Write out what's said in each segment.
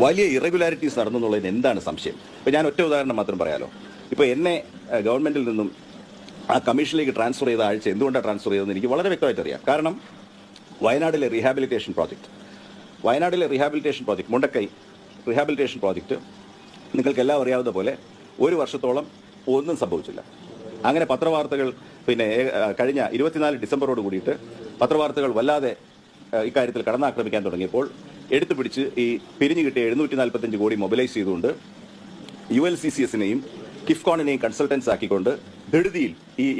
വലിയ ഇറഗുലാരിറ്റീസ് നടന്നു എന്നുള്ളതിന് എന്താണ് സംശയം? ഇപ്പോൾ ഞാൻ ഒറ്റ ഉദാഹരണം മാത്രം പറയാലോ. ഇപ്പോൾ എന്നെ ഗവൺമെൻറ്റിൽ നിന്നും ആ കമ്മീഷനിലേക്ക് ട്രാൻസ്ഫർ ചെയ്ത ആഴ്ച എന്തുകൊണ്ടാണ് ട്രാൻസ്ഫർ ചെയ്തതെന്ന് എനിക്ക് വളരെ വ്യക്തമായിട്ട് അറിയാം. കാരണം വയനാട്ടിലെ rehabilitation project Mundakkai rehabilitation project നിങ്ങൾക്ക് എല്ലാം അറിയാവുന്ന പോലെ ഒരു വർഷത്തോളം ഒന്നും സംഭവിച്ചില്ല. അങ്ങനെ പത്രവാർത്തകൾ കഴിഞ്ഞ 24 ഡിസംബറോട് കൂടിയിട്ട് പത്രവാർത്തകൾ വല്ലാതെ ഇക്കാര്യത്തിൽ കടന്നാക്രമിക്കാൻ തുടങ്ങിയപ്പോൾ എടുത്തു പിടിച്ച് ഈ പിരിഞ്ഞു കിട്ടിയ 745 കോടി മൊബിലൈസ് ചെയ്തുകൊണ്ട് ULCCSനെയും കിഫ്കോണിനെയും കൺസൾട്ടൻസ് ആക്കിക്കൊണ്ട് ധൃതിയിൽ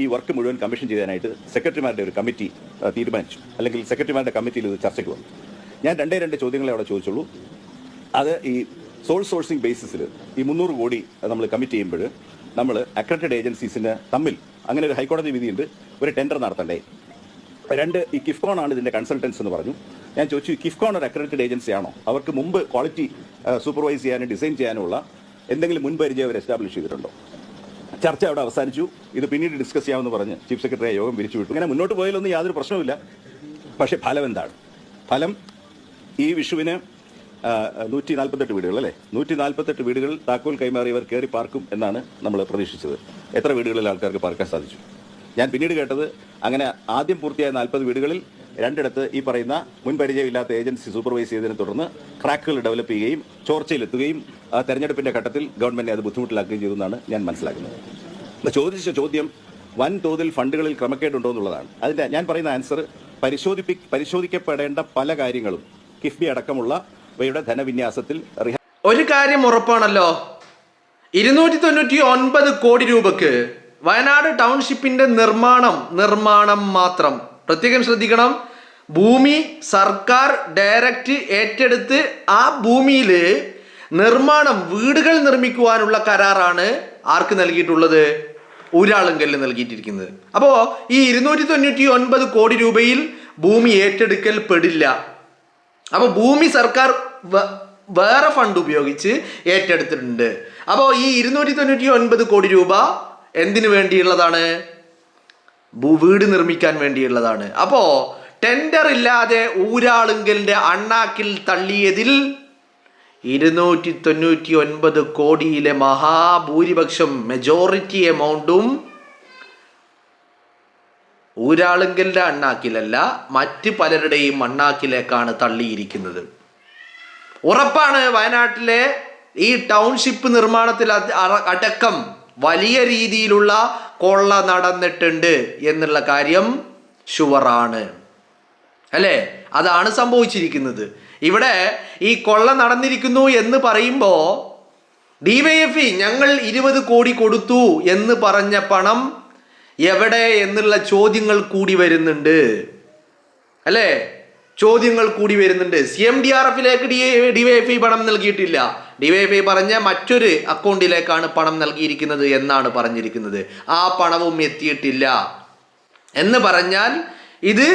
ഈ വർക്ക് മുഴുവൻ കമ്മീഷൻ ചെയ്യാനായിട്ട് സെക്രട്ടറിമാരുടെ ഒരു കമ്മിറ്റി തീരുമാനിച്ചു. അല്ലെങ്കിൽ സെക്രട്ടറിമാരുടെ കമ്മിറ്റിയിൽ ഇത് ചർച്ചയ്ക്ക് വന്നു. ഞാൻ 2 ചോദ്യങ്ങളെ അവിടെ ചോദിച്ചുള്ളൂ. അത് ഈ സോൾ സോഴ്സിംഗ് ബേസിസിൽ ഈ 300 കോടി നമ്മൾ കമ്മിറ്റ് ചെയ്യുമ്പോൾ നമ്മൾ അക്രഡിറ്റഡ് ഏജൻസീസിന് തമ്മിൽ അങ്ങനെ ഒരു ഹൈക്കോടതി വിധിയുണ്ട്, ഒരു ടെൻഡർ നടത്തണ്ടേ? 2, ഈ കിഫ്കോൺ ആണ് ഇതിൻ്റെ കൺസൾട്ടൻസ് എന്ന് പറഞ്ഞു. ഞാൻ ചോദിച്ചു, കിഫ്കോൺ ഒരു അക്രഡിറ്റഡ് ഏജൻസി ആണോ? അവർക്ക് മുമ്പ് ക്വാളിറ്റി സൂപ്പർവൈസ് ചെയ്യാനും ഡിസൈൻ ചെയ്യാനുമുള്ള എന്തെങ്കിലും മുൻപരിചയം അവർ എസ്റ്റാബ്ലിഷ് ചെയ്തിട്ടുണ്ടോ? ചർച്ച അവിടെ അവസാനിച്ചു. ഇത് പിന്നീട് ഡിസ്കസ് ചെയ്യാമെന്ന് പറഞ്ഞ് ചീഫ് സെക്രട്ടറിയെ യോഗം പിരിച്ചു വിട്ടു. ഇങ്ങനെ മുന്നോട്ട് പോയാലൊന്നും യാതൊരു പ്രശ്നവുമില്ല. പക്ഷേ ഫലം എന്താണ്? ഫലം ഈ വിഷുവിന് 148 വീടുകൾ അല്ലേ, 148 വീടുകളിൽ താക്കോൽ കൈമാറിയവർ കയറി പാർക്കും എന്നാണ് നമ്മൾ പ്രതീക്ഷിച്ചത്. എത്ര വീടുകളിൽ ആൾക്കാർക്ക് പാർക്കാൻ സാധിച്ചു? ഞാൻ പിന്നീട് കേട്ടത് അങ്ങനെ ആദ്യം പൂർത്തിയായ 40 വീടുകളിൽ 2 ഈ പറയുന്ന മുൻപരിചയമില്ലാത്ത ഏജൻസി സൂപ്പർവൈസ് ചെയ്തതിനെ തുടർന്ന് ക്രാക്കുകൾ ഡെവലപ്പ് ചെയ്യുകയും ചോർച്ചയിലെത്തുകയും തെരഞ്ഞെടുപ്പിൻ്റെ ഘട്ടത്തിൽ ഗവൺമെൻറ്റിനെ അത് ബുദ്ധിമുട്ടിലാക്കുകയും ചെയ്തെന്നാണ് ഞാൻ മനസ്സിലാക്കുന്നത്. ചോദിച്ച ചോദ്യം വൻതോതിൽ ഫണ്ടുകളിൽ ക്രമക്കേടുണ്ടോ എന്നുള്ളതാണ്. അതിൻ്റെ ഞാൻ പറയുന്ന ആൻസർ പരിശോധിക്കപ്പെടേണ്ട പല കാര്യങ്ങളും കിഫ്ബി അടക്കമുള്ള ഇവയുടെ ധനവിന്യാസത്തിൽ ഒരു കാര്യം ഉറപ്പാണല്ലോ, 299 കോടി രൂപക്ക് വയനാട് ടൗൺഷിപ്പിന്റെ നിർമ്മാണം മാത്രം. പ്രത്യേകം ശ്രദ്ധിക്കണം, ഭൂമി സർക്കാർ ഡയറക്റ്റ് ഏറ്റെടുത്ത് ആ ഭൂമിയിൽ നിർമ്മാണം വീടുകൾ നിർമ്മിക്കുവാനുള്ള കരാറാണ് ആർക്ക് നൽകിയിട്ടുള്ളത്? ഊരാളുങ്കലിന് നൽകിയിട്ടിരിക്കുന്നത്. അപ്പോൾ ഈ 299 കോടി രൂപയിൽ ഭൂമി ഏറ്റെടുക്കൽ പെടില്ല. അപ്പോൾ ഭൂമി സർക്കാർ വേറെ ഫണ്ട് ഉപയോഗിച്ച് ഏറ്റെടുത്തിട്ടുണ്ട്. അപ്പോൾ ഈ 299 കോടി രൂപ എന്തിനു വേണ്ടിയുള്ളതാണ്? വീട് നിർമ്മിക്കാൻ വേണ്ടിയുള്ളതാണ്. അപ്പോൾ ടെൻഡർ ഇല്ലാതെ ഊരാളുങ്കലിന്റെ അണ്ണാക്കിൽ തള്ളിയതിൽ 299 കോടിയിലെ മഹാഭൂരിപക്ഷം മെജോറിറ്റി എമൗണ്ടും ഊരാളുങ്കലിന്റെ അണ്ണാക്കിലല്ല, മറ്റ് പലരുടെയും അണ്ണാക്കിലേക്കാണ് തള്ളിയിരിക്കുന്നത്. ഉറപ്പാണ് വയനാട്ടിലെ ഈ ടൗൺഷിപ്പ് നിർമ്മാണത്തിൽ അടക്കം വലിയ രീതിയിലുള്ള കൊള്ള നടന്നിട്ടുണ്ട് എന്നുള്ള കാര്യം ഷുവറാണ്, അല്ലേ? അതാണ് സംഭവിച്ചിരിക്കുന്നത്. ഇവിടെ ഈ കൊള്ള നടന്നിരിക്കുന്നു എന്ന് പറയുമ്പോൾ DYFI ഞങ്ങൾ 20 കോടി കൊടുത്തു എന്ന് പറഞ്ഞ പണം എവിടെ എന്നുള്ള ചോദ്യങ്ങൾ കൂടി വരുന്നുണ്ട്, അല്ലേ? ചോദ്യങ്ങൾ കൂടി വരുന്നുണ്ട്. CMDRFിലേക്ക് DYFI പണം നൽകിയിട്ടില്ല. DYFI പറഞ്ഞ മറ്റൊരു അക്കൗണ്ടിലേക്കാണ് പണം നൽകിയിരിക്കുന്നത് എന്നാണ് പറഞ്ഞിരിക്കുന്നത്. ആ പണവും എത്തിയിട്ടില്ല എന്ന് പറഞ്ഞാൽ ഇത്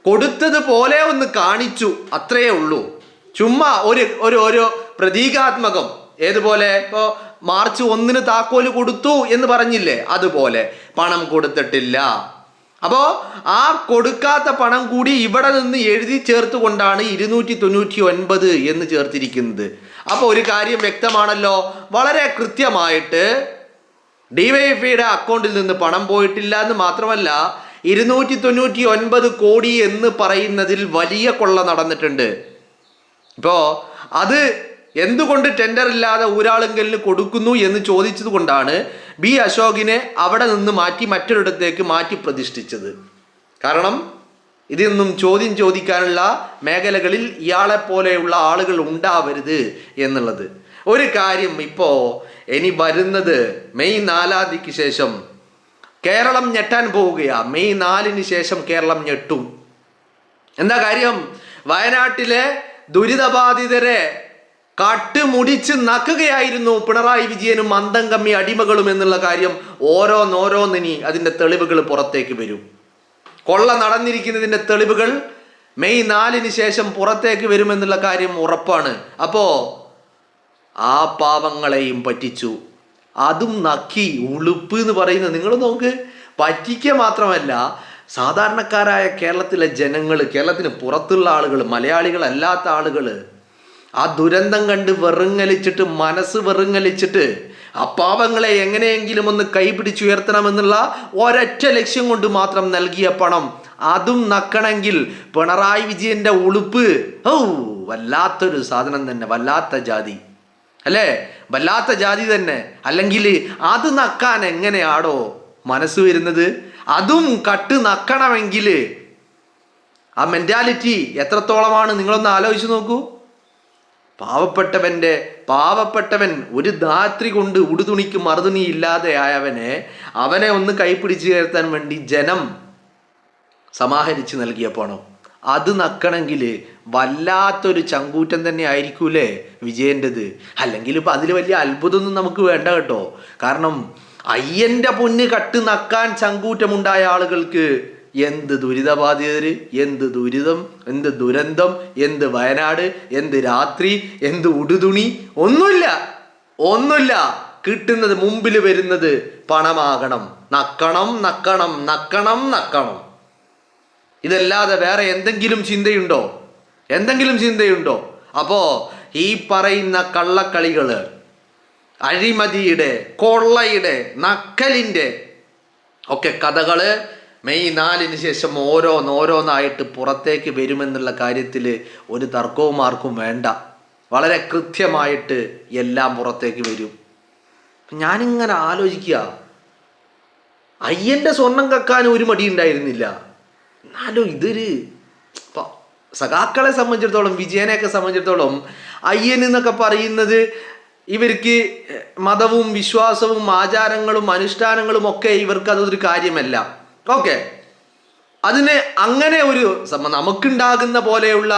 കൊടുത്തതുപോലെ ഒന്ന് കാണിച്ചു, അത്രയേ ഉള്ളൂ. ചുമ്മാ ഒരു പ്രതീകാത്മകം. ഏതുപോലെ? ഇപ്പോൾ മാർച്ച് 1 താക്കോല് കൊടുത്തു എന്ന് പറഞ്ഞില്ലേ, അതുപോലെ പണം കൊടുത്തിട്ടില്ല. അപ്പോൾ ആ കൊടുക്കാത്ത പണം കൂടി ഇവിടെ നിന്ന് എഴുതി ചേർത്തുകൊണ്ടാണ് 299 എന്ന് ചേർത്തിരിക്കുന്നത്. അപ്പോൾ ഒരു കാര്യം വ്യക്തമാണല്ലോ, വളരെ കൃത്യമായിട്ട് DYFIയുടെ അക്കൗണ്ടിൽ നിന്ന് പണം പോയിട്ടില്ല എന്ന് മാത്രമല്ല 299 കോടി എന്ന് പറയുന്നതിൽ വലിയ കൊള്ള നടന്നിട്ടുണ്ട്. ഇപ്പോൾ അത് എന്തുകൊണ്ട് ടെൻഡർ ഇല്ലാതെ ഊരാളുങ്കലിന് കൊടുക്കുന്നു എന്ന് ചോദിച്ചത് കൊണ്ടാണ് B അശോകിനെ അവിടെ നിന്ന് മാറ്റി മറ്റൊരിടത്തേക്ക് മാറ്റി പ്രതിഷ്ഠിച്ചത്. കാരണം ഇതൊന്നും ചോദ്യം ചോദിക്കാനുള്ള മേഖലകളിൽ ഇയാളെ പോലെയുള്ള ആളുകൾ ഉണ്ടാവരുത് എന്നുള്ളത്. ഒരു കാര്യം ഇപ്പോൾ ഇനി വരുന്നത് മെയ് 4 തീയതിക്ക് ശേഷം കേരളം ഞെട്ടാൻ പോവുകയാണ്. മെയ് 4 ശേഷം കേരളം ഞെട്ടും. എന്താ കാര്യം? വയനാട്ടിലെ ദുരിതബാധിതരെ കട്ടുമുടിച്ച് നക്കുകയായിരുന്നു പിണറായി വിജയനും അന്തം കമ്മി അടിമകളും എന്നുള്ള കാര്യം ഓരോന്നിനി അതിൻ്റെ തെളിവുകൾ പുറത്തേക്ക് വരും. കൊള്ള നടന്നിരിക്കുന്നതിൻ്റെ തെളിവുകൾ മെയ് 4 ശേഷം പുറത്തേക്ക് വരുമെന്നുള്ള കാര്യം ഉറപ്പാണ്. അപ്പോൾ ആ പാവങ്ങളെയും പറ്റിച്ചു, അതും നക്കി. ഉളുപ്പ് എന്ന് പറയുന്നത് നിങ്ങൾ നോക്ക്, പറ്റിക്കുക മാത്രമല്ല സാധാരണക്കാരായ കേരളത്തിലെ ജനങ്ങൾ, കേരളത്തിന് പുറത്തുള്ള ആളുകൾ, മലയാളികളല്ലാത്ത ആളുകൾ ആ ദുരന്തം കണ്ട് വെറുങ്ങലിച്ചിട്ട്, മനസ്സ് വെറുങ്ങലിച്ചിട്ട് ആ പാവങ്ങളെ എങ്ങനെയെങ്കിലും ഒന്ന് കൈപിടിച്ചുയർത്തണമെന്നുള്ള ഒരൊറ്റ ലക്ഷ്യം കൊണ്ട് മാത്രം നൽകിയ പണം, അതും നക്കണമെങ്കിൽ പിണറായി വിജയന്റെ ഉളുപ്പ്, വല്ലാത്തൊരു സാധനം തന്നെ, വല്ലാത്ത ജാതി അല്ലേ, വല്ലാത്ത ജാതി തന്നെ. അല്ലെങ്കിൽ അത് നക്കാൻ എങ്ങനെയാടോ മനസ്സ് വരുന്നത്? അതും കട്ട് നക്കണമെങ്കിൽ ആ മെന്റാലിറ്റി എത്രത്തോളമാണ് നിങ്ങളൊന്ന് ആലോചിച്ച് നോക്കൂ. പാവപ്പെട്ടവൻ ഒരു ധാത്രി കൊണ്ട് ഉടുതുണിക്ക് മറുതുണി ഇല്ലാതെ ആയവനെ, അവനെ ഒന്ന് കൈപ്പിടിച്ച് ചേർത്താൻ വേണ്ടി ജനം സമാഹരിച്ച് നൽകിയ പണം, അത് നക്കണമെങ്കിൽ വല്ലാത്തൊരു ചങ്കൂറ്റം തന്നെ ആയിരിക്കൂലേ വിജയൻ്റെത്. അല്ലെങ്കിൽ ഇപ്പം അതിൽ വലിയ അത്ഭുതമൊന്നും നമുക്ക് വേണ്ട കേട്ടോ. കാരണം അയ്യൻ്റെ പൊന്ന് കട്ട് നക്കാൻ ചങ്കൂറ്റമുണ്ടായ ആളുകൾക്ക് എന്ത് ദുരിതബാധിതര്, എന്ത് ദുരിതം, എന്ത് ദുരന്തം, എന്ത് വയനാട്, എന്ത് രാത്രി, എന്ത് ഉടുതുണി, ഒന്നുമില്ല. കിട്ടുന്നത്, മുമ്പിൽ വരുന്നത് പണമാകണം. നക്കണം. ഇതല്ലാതെ വേറെ എന്തെങ്കിലും ചിന്തയുണ്ടോ? അപ്പോ ഈ പറയുന്ന കള്ളക്കളികള്, അഴിമതിയുടെ, കൊള്ളയുടെ, നക്കലിൻ്റെ ഒക്കെ കഥകള് മെയ് 4-ന് ശേഷം ഓരോന്നായിട്ട് പുറത്തേക്ക് വരുമെന്നുള്ള കാര്യത്തിൽ ഒരു തർക്കവും ആർക്കും വേണ്ട. വളരെ കൃത്യമായിട്ട് എല്ലാം പുറത്തേക്ക് വരും. ഞാനിങ്ങനെ ആലോചിക്കുക, അയ്യൻ്റെ സ്വർണം കക്കാൻ ഒരു മടി ഉണ്ടായിരുന്നില്ല. എന്നാലും ഇതൊരു സഖാക്കളെ സംബന്ധിച്ചിടത്തോളം, വിജയനെയൊക്കെ സംബന്ധിച്ചിടത്തോളം, അയ്യൻ എന്നൊക്കെ പറയുന്നത് ഇവർക്ക് മതവും വിശ്വാസവും ആചാരങ്ങളും അനുഷ്ഠാനങ്ങളും ഒക്കെ ഇവർക്ക് അതൊരു കാര്യമല്ല. ഓക്കെ, അതിന് അങ്ങനെ ഒരു നമുക്കുണ്ടാകുന്ന പോലെയുള്ള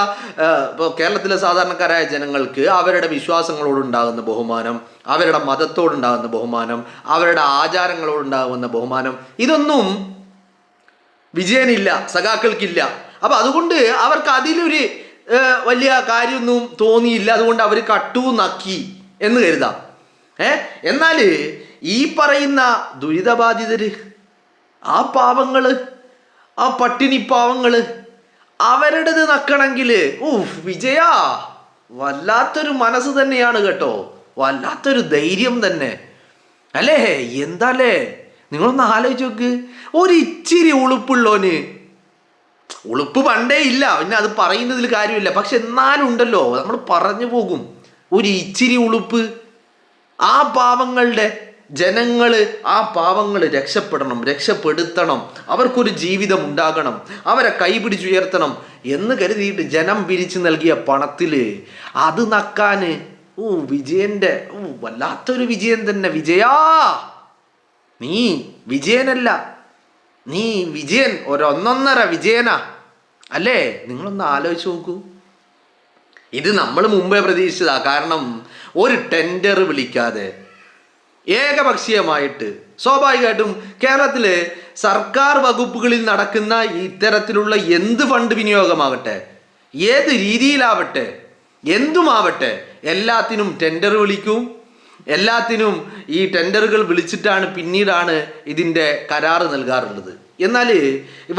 ഇപ്പോൾ കേരളത്തിലെ സാധാരണക്കാരായ ജനങ്ങൾക്ക് അവരുടെ വിശ്വാസങ്ങളോടുണ്ടാകുന്ന ബഹുമാനം, അവരുടെ മതത്തോടുണ്ടാകുന്ന ബഹുമാനം, അവരുടെ ആചാരങ്ങളോടുണ്ടാകുന്ന ബഹുമാനം, ഇതൊന്നും വിജയനില്ല, സഖാക്കൾക്കില്ല. അപ്പം അതുകൊണ്ട് അവർക്ക് അതിലൊരു വലിയ കാര്യമൊന്നും തോന്നിയില്ല. അതുകൊണ്ട് അവർ കട്ടു നക്കി എന്ന് കരുതാം. എന്നാൽ ഈ പറയുന്ന ദുരിതബാധിതര്, ആ പാവങ്ങള്, ആ പട്ടിണി പാവങ്ങള്, അവരുടേത് നക്കണമെങ്കിൽ വിജയ വല്ലാത്തൊരു മനസ്സ് തന്നെയാണ് കേട്ടോ, വല്ലാത്തൊരു ധൈര്യം തന്നെ അല്ലേ. എന്താല്ലേ, നിങ്ങളൊന്ന് ആലോചിച്ച് നോക്ക്. ഒരു ഇച്ചിരി ഉളുപ്പുള്ളോന്, ഉളുപ്പ് പണ്ടേ ഇല്ല, പിന്നെ അത് പറയുന്നതിൽ കാര്യമില്ല, പക്ഷെ എന്നാലും ഉണ്ടല്ലോ, നമ്മൾ പറഞ്ഞു പോകും. ഒരു ഇച്ചിരി ഉളുപ്പ്, ആ പാവങ്ങളുടെ ജനങ്ങള്, ആ പാവങ്ങൾ രക്ഷപ്പെടുത്തണം, അവർക്കൊരു ജീവിതം ഉണ്ടാകണം, അവരെ കൈപിടിച്ചുയർത്തണം എന്ന് കരുതിയിട്ട് ജനം പിരിച്ചു നൽകിയ പണത്തില് അത് നക്കാന് വിജയന്റെ വല്ലാത്തൊരു വിജയൻ തന്നെ. വിജയാ, നീ വിജയനല്ല, നീ വിജയൻ, ഒരൊന്നൊന്നര വിജയനാ അല്ലേ. നിങ്ങളൊന്ന് ആലോചിച്ച് നോക്കൂ. ഇത് നമ്മൾ മുമ്പേ പ്രതീക്ഷിച്ചതാ. കാരണം ഒരു ടെൻഡർ വിളിക്കാതെ ഏകപക്ഷീയമായിട്ട്, സ്വാഭാവികമായിട്ടും കേരളത്തിലെ സർക്കാർ വകുപ്പുകളിൽ നടക്കുന്ന ഇത്തരത്തിലുള്ള എന്ത് ഫണ്ട് വിനിയോഗമാകട്ടെ, ഏത് രീതിയിലാവട്ടെ, എന്തുമാവട്ടെ, എല്ലാത്തിനും ടെൻഡർ വിളിക്കും. എല്ലാത്തിനും ഈ ടെൻഡറുകൾ വിളിച്ചിട്ടാണ് പിന്നീടാണ് ഇതിൻ്റെ കരാറ് നൽകാറുള്ളത്. എന്നാൽ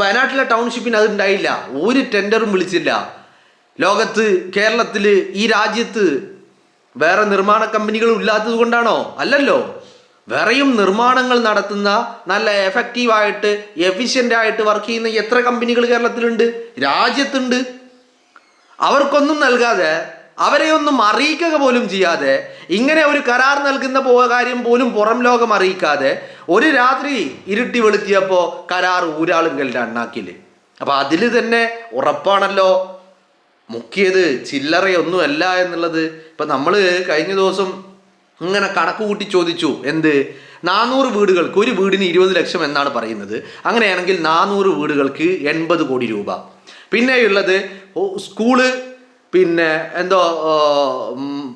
വയനാട്ടിലെ ടൗൺഷിപ്പിന് അതുണ്ടായില്ല, ഒരു ടെൻഡറും വിളിച്ചില്ല. ലോകത്ത്, കേരളത്തിൽ, ഈ രാജ്യത്ത് വേറെ നിർമ്മാണ കമ്പനികൾ ഇല്ലാത്തത് കൊണ്ടാണോ? അല്ലല്ലോ. വേറെയും നിർമ്മാണങ്ങൾ നടത്തുന്ന, നല്ല എഫക്റ്റീവായിട്ട്, എഫിഷ്യൻ്റായിട്ട് വർക്ക് ചെയ്യുന്ന എത്ര കമ്പനികൾ കേരളത്തിലുണ്ട്, രാജ്യത്തുണ്ട്. അവർക്കൊന്നും നൽകാതെ, അവരെയൊന്നും അറിയിക്കുക പോലും ചെയ്യാതെ, ഇങ്ങനെ ഒരു കരാർ നൽകുന്ന കാര്യം പോലും പുറം ലോകം അറിയിക്കാതെ ഒരു രാത്രി ഇരുട്ടി വെളുത്തിയപ്പോൾ കരാർ ഊരാളുങ്കലിൻ്റെ അണ്ണാക്കില്. അപ്പം അതിൽ തന്നെ ഉറപ്പാണല്ലോ മുക്കിയത് ചില്ലറയൊന്നുമല്ല എന്നുള്ളത്. ഇപ്പം നമ്മൾ കഴിഞ്ഞ ദിവസം ഇങ്ങനെ കണക്ക് കൂട്ടി ചോദിച്ചു, എന്ത് 400 വീടുകൾക്ക്, ഒരു വീടിന് 20 ലക്ഷം എന്നാണ് പറയുന്നത്. അങ്ങനെയാണെങ്കിൽ 400 വീടുകൾക്ക് 80 കോടി രൂപ. പിന്നെയുള്ളത് സ്കൂള്, പിന്നെ എന്തോ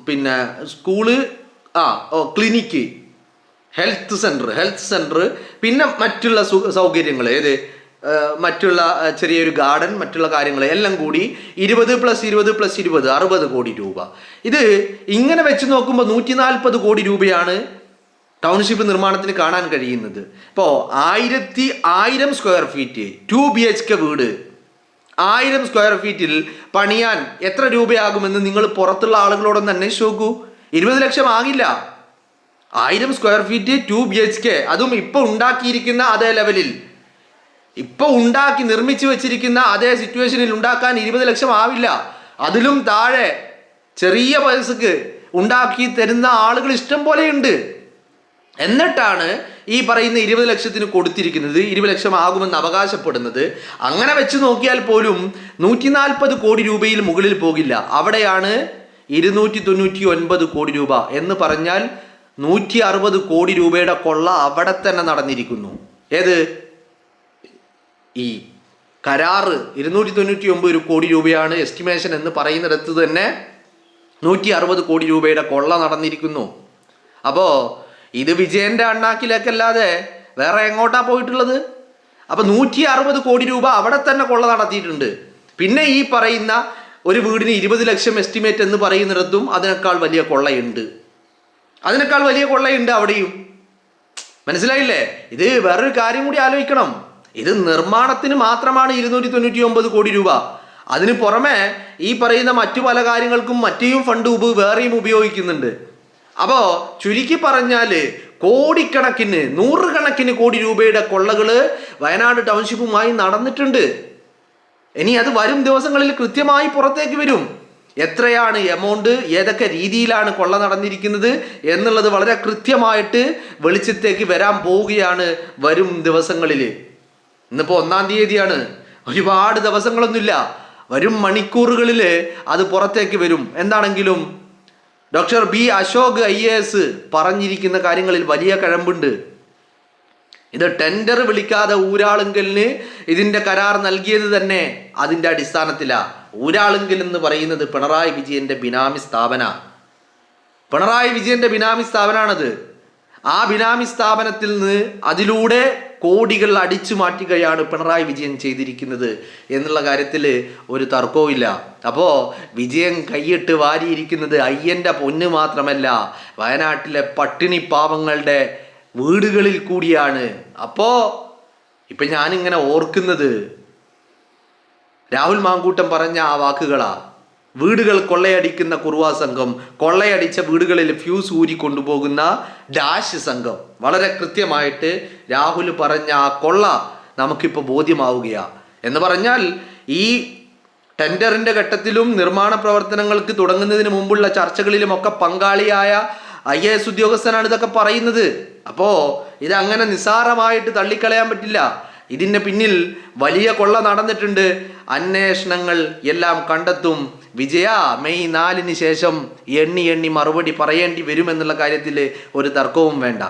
പിന്നെ സ്കൂള്, ക്ലിനിക്ക്, ഹെൽത്ത് സെൻറ്റർ, പിന്നെ മറ്റുള്ള സൗകര്യങ്ങൾ, മറ്റുള്ള ചെറിയൊരു ഗാർഡൻ, മറ്റുള്ള കാര്യങ്ങൾ എല്ലാം കൂടി 20 + 20 + 20 60 കോടി രൂപ. ഇത് ഇങ്ങനെ വെച്ച് നോക്കുമ്പോൾ 140 കോടി രൂപയാണ് ടൗൺഷിപ്പ് നിർമ്മാണത്തിന് കാണാൻ കഴിയുന്നത്. ഇപ്പോൾ 1000 സ്ക്വയർ ഫീറ്റ് 2 BHK വീട്, 1000 സ്ക്വയർ ഫീറ്റിൽ പണിയാൻ എത്ര രൂപയാകുമെന്ന് നിങ്ങൾ പുറത്തുള്ള ആളുകളോടൊന്ന് അന്വേഷിച്ച് നോക്കൂ. 20 ലക്ഷം ആകില്ല. 1000 സ്ക്വയർ ഫീറ്റ് 2 BHK, അതും ഇപ്പൊ ഉണ്ടാക്കിയിരിക്കുന്ന അതേ ലെവലിൽ, ഇപ്പൊ ഉണ്ടാക്കി നിർമ്മിച്ചു വെച്ചിരിക്കുന്ന അതേ സിറ്റുവേഷനിൽ ഉണ്ടാക്കാൻ 20 ലക്ഷം ആവില്ല. അതിലും താഴെ ചെറിയ പൈസക്ക് ഉണ്ടാക്കി തരുന്ന ആളുകൾ ഇഷ്ടം പോലെയുണ്ട്. എന്നിട്ടാണ് ഈ പറയുന്ന 20 ലക്ഷത്തിന് കൊടുത്തിരിക്കുന്നത്, 20 ലക്ഷം ആകുമെന്ന് അവകാശപ്പെടുന്നത്. അങ്ങനെ വെച്ച് നോക്കിയാൽ പോലും 140 കോടി രൂപയിൽ മുകളിൽ പോകില്ല. അവിടെയാണ് 299 കോടി രൂപ എന്ന് പറഞ്ഞാൽ 160 കോടി രൂപയുടെ കൊള്ള അവിടെ തന്നെ നടന്നിരിക്കുന്നു. ഏത് ഈ കരാറ് 299 കോടി രൂപയാണ് എസ്റ്റിമേഷൻ എന്ന് പറയുന്നിടത്ത് തന്നെ 160 കോടി രൂപയുടെ കൊള്ള നടന്നിരിക്കുന്നു. അപ്പോൾ ഇത് വിജയന്റെ അണ്ണാക്കിലേക്കല്ലാതെ വേറെ എങ്ങോട്ടാ പോയിട്ടുള്ളത്? അപ്പൊ 160 കോടി രൂപ അവിടെ തന്നെ കൊള്ള നടത്തിയിട്ടുണ്ട്. പിന്നെ ഈ പറയുന്ന ഒരു വീടിന് 20 ലക്ഷം എസ്റ്റിമേറ്റ് എന്ന് പറയുന്നിടത്തും അതിനേക്കാൾ വലിയ കൊള്ളയുണ്ട്. അവിടെയും. മനസ്സിലായില്ലേ? ഇത് വേറൊരു കാര്യം കൂടി ആലോചിക്കണം. ഇത് നിർമ്മാണത്തിന് മാത്രമാണ് 299 കോടി രൂപ. അതിന് പുറമെ ഈ പറയുന്ന മറ്റു പല കാര്യങ്ങൾക്കും മറ്റേയും ഫണ്ട് വേറെയും ഉപയോഗിക്കുന്നുണ്ട്. അപ്പോ ചുരുക്കി പറഞ്ഞാല് കോടിക്കണക്കിന്, നൂറുകണക്കിന് കോടി രൂപയുടെ കൊള്ളകള് വയനാട് ടൗൺഷിപ്പുമായി നടന്നിട്ടുണ്ട്. ഇനി അത് വരും ദിവസങ്ങളിൽ കൃത്യമായി പുറത്തേക്ക് വരും. എത്രയാണ് എമൗണ്ട്, ഏതൊക്കെ രീതിയിലാണ് കൊള്ള നടന്നിരിക്കുന്നത് എന്നുള്ളത് വളരെ കൃത്യമായിട്ട് വെളിച്ചത്തേക്ക് വരാൻ പോവുകയാണ് വരും ദിവസങ്ങളിൽ. ഇന്നിപ്പോ 1-ാം തീയതിയാണ്. ഒരുപാട് ദിവസങ്ങളൊന്നുമില്ല, വരും മണിക്കൂറുകളിൽ അത് പുറത്തേക്ക് വരും. എന്താണെങ്കിലും ഡോക്ടർ ബി അശോക് IAS പറഞ്ഞിരിക്കുന്ന കാര്യങ്ങളിൽ വലിയ കഴമ്പുണ്ട്. ഇത് ടെൻഡർ വിളിക്കാതെ ഊരാളുങ്കലിന് ഇതിന്റെ കരാർ നൽകിയത് തന്നെ അതിന്റെ അടിസ്ഥാനത്തിലാണ്. ഊരാളുങ്കൽ എന്ന് പറയുന്നത് പിണറായി വിജയന്റെ ബിനാമി സ്ഥാപനമാണത്. ആ ബിനാമി സ്ഥാപനത്തിൽ നിന്ന് അതിലൂടെ കോടികൾ അടിച്ചു മാറ്റുകയാണ് പിണറായി വിജയൻ ചെയ്തിരിക്കുന്നത് എന്നുള്ള കാര്യത്തിൽ ഒരു തർക്കവുമില്ല. അപ്പോൾ വിജയൻ കൈയിട്ട് വാരിയിരിക്കുന്നത് അയ്യൻ്റെ പൊന്ന് മാത്രമല്ല, വയനാട്ടിലെ പട്ടിണി പാവങ്ങളുടെ വീടുകളിൽ കൂടിയാണ്. അപ്പോൾ ഇപ്പം ഞാനിങ്ങനെ ഓർക്കുന്നത് രാഹുൽ മാങ്കൂട്ടം പറഞ്ഞ ആ വാക്കുകളാ. വീടുകൾ കൊള്ളയടിക്കുന്ന കുറുവാ സംഘം, കൊള്ളയടിച്ച വീടുകളിൽ ഫ്യൂസ് ഊരി കൊണ്ടുപോകുന്ന ഡാഷ് സംഘം. വളരെ കൃത്യമായിട്ട് രാഹുൽ പറഞ്ഞ ആ കൊള്ള നമുക്കിപ്പോൾ ബോധ്യമാവുകയാണ്. എന്ന് പറഞ്ഞാൽ ഈ ടെൻഡറിൻ്റെ ഘട്ടത്തിലും നിർമ്മാണ പ്രവർത്തനങ്ങൾക്ക് തുടങ്ങുന്നതിന് മുമ്പുള്ള ചർച്ചകളിലുമൊക്കെ പങ്കാളിയായ IAS ഉദ്യോഗസ്ഥനാണ് ഇതൊക്കെ പറയുന്നത്. അപ്പോൾ ഇതങ്ങനെ നിസ്സാരമായിട്ട് തള്ളിക്കളയാൻ പറ്റില്ല. ഇതിൻ്റെ പിന്നിൽ വലിയ കൊള്ള നടന്നിട്ടുണ്ട്. അന്വേഷണങ്ങൾ എല്ലാം കണ്ടെത്തും. വിജയ മെയ് 4-ന് ശേഷം എണ്ണി മറുപടി പറയേണ്ടി വരുമെന്നുള്ള കാര്യത്തിൽ ഒരു തർക്കവും വേണ്ട.